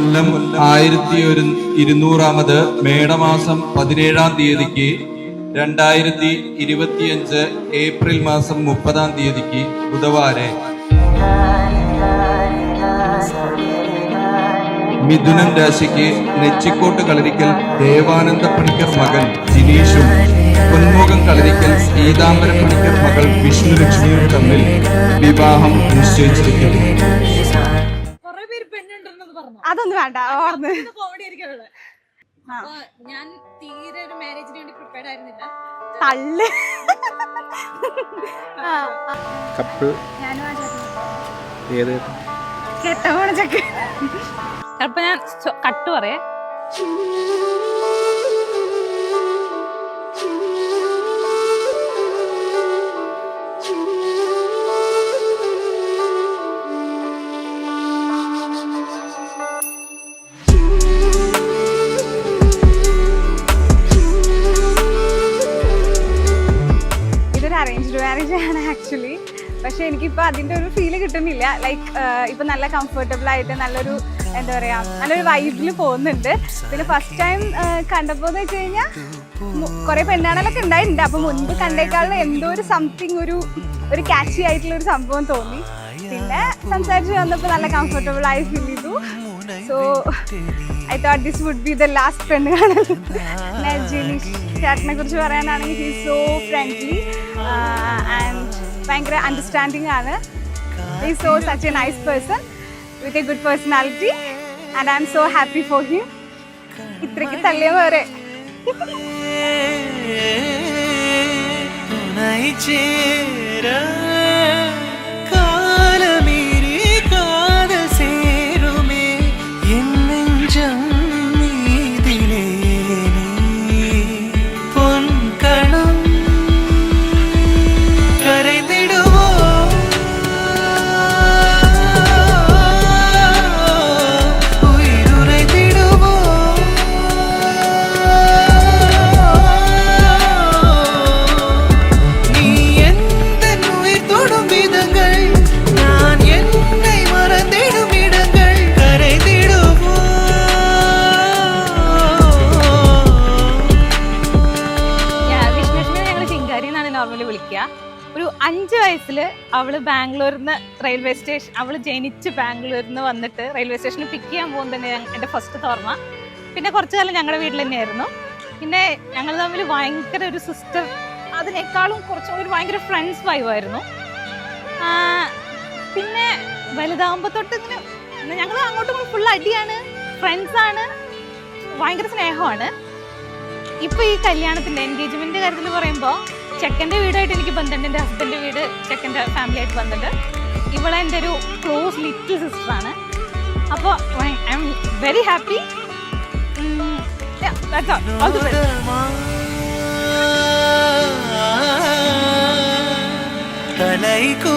കൊല്ലം 1200 മേടമാസം 17-ാം തീയതിക്ക് 2025 ഏപ്രിൽ മാസം 30-ാം തീയതിക്ക് ബുധവാരെ മിഥുനം രാശിക്ക് നെച്ചിക്കോട്ട് കളരിക്കൽ ദേവാനന്ദ പണിക്കർ മകൻ ജിനീഷും പൊന്മുഖം കളരിക്കൽ പീതാംബരം പണിക്കർ മകൾ വിഷ്ണുലക്ഷ്മിയും തമ്മിൽ വിവാഹം നിശ്ചയിച്ചിരിക്കുന്നു. അതൊന്നും വേണ്ട. ഞാൻ തീരെ ഒരു മാരേജിന് വേണ്ടി പ്രിപ്പയർഡ് ആയിരുന്നില്ല. തള്ളു ചിലപ്പോ ഞാൻ കട്ട് പറയേ. ഇതൊരു അറേഞ്ച്ഡ് മാരേജ് ആണ് ആക്ച്വലി. പക്ഷെ എനിക്കിപ്പോൾ അതിൻ്റെ ഒരു ഫീല് കിട്ടുന്നില്ല. ലൈക്ക് ഇപ്പം നല്ല കംഫർട്ടബിൾ ആയിട്ട് നല്ലൊരു എന്താ പറയുക നല്ലൊരു വൈബിൽ പോകുന്നുണ്ട്. പിന്നെ ഫസ്റ്റ് ടൈം കണ്ടപ്പോൾ എന്ന് വെച്ച് കഴിഞ്ഞാൽ കുറേ പെണ്ണാണലൊക്കെ ഉണ്ടായിട്ടുണ്ട്. അപ്പോൾ മുൻപ് കണ്ടേക്കാളും എന്തോ ഒരു സംതിങ് ഒരു ക്യാച്ചി ആയിട്ടുള്ളൊരു സംഭവം തോന്നി. പിന്നെ സംസാരിച്ച് വന്നപ്പോൾ നല്ല കംഫർട്ടബിൾ ആയി ഫീൽ ചെയ്തു. So I thought this would be the last പെണ്ണ് കാണൽ. പിന്നെ ജിനീഷ് ചേട്ടനെ കുറിച്ച് പറയാനാണെങ്കിൽ he is so friendly and ഭയങ്കര അണ്ടർസ്റ്റാൻഡിങ് ആണ്. He is so such a nice person with a good personality and I am so happy for him. ഇത്രയ്ക്ക് തള്ളിയ പോരെ. ഒരു 5 വയസ്സിൽ അവള് ബാംഗ്ലൂരിൽ നിന്ന് റെയിൽവേ സ്റ്റേഷൻ ജനിച്ച് ബാംഗ്ലൂരിൽ നിന്ന് വന്നിട്ട് റെയിൽവേ സ്റ്റേഷനിൽ പിക്ക് ചെയ്യാൻ പോകുന്നത് തന്നെ എൻ്റെ ഫസ്റ്റ് ഓർമ്മ. പിന്നെ കുറച്ചു കാലം ഞങ്ങളുടെ വീട്ടിൽ തന്നെയായിരുന്നു. പിന്നെ ഞങ്ങൾ തമ്മിൽ ഭയങ്കര ഒരു സിസ്റ്റർ, അതിനേക്കാളും കുറച്ചും കൂടി ഭയങ്കര ഫ്രണ്ട്സ് വൈവായിരുന്നു. പിന്നെ വലുതാകുമ്പോൾ തൊട്ട് ഇങ്ങനെ ഞങ്ങൾ അങ്ങോട്ടും ഇങ്ങോട്ടും ഫുൾ അടിയാണ്, ഫ്രണ്ട്സാണ്, ഭയങ്കര സ്നേഹമാണ്. ഇപ്പോൾ ഈ കല്യാണത്തിൻ്റെ എൻഗേജ്മെൻറ്റ് കാര്യത്തിൽ പറയുമ്പോൾ ചെക്കൻ്റെ വീടായിട്ട് എനിക്ക് ബന്ധമുണ്ട്. എൻ്റെ ഹസ്ബൻഡിൻ്റെ വീട് ചെക്കൻ്റെ ഫാമിലി ആയിട്ട് ബന്ധമുണ്ട്. ഇവളെ എൻ്റെ ഒരു ക്ലോസ് ലിറ്റിൽ സിസ്റ്ററാണ്. അപ്പോൾ ഐ എം വെരി ഹാപ്പി. തലൈക്കു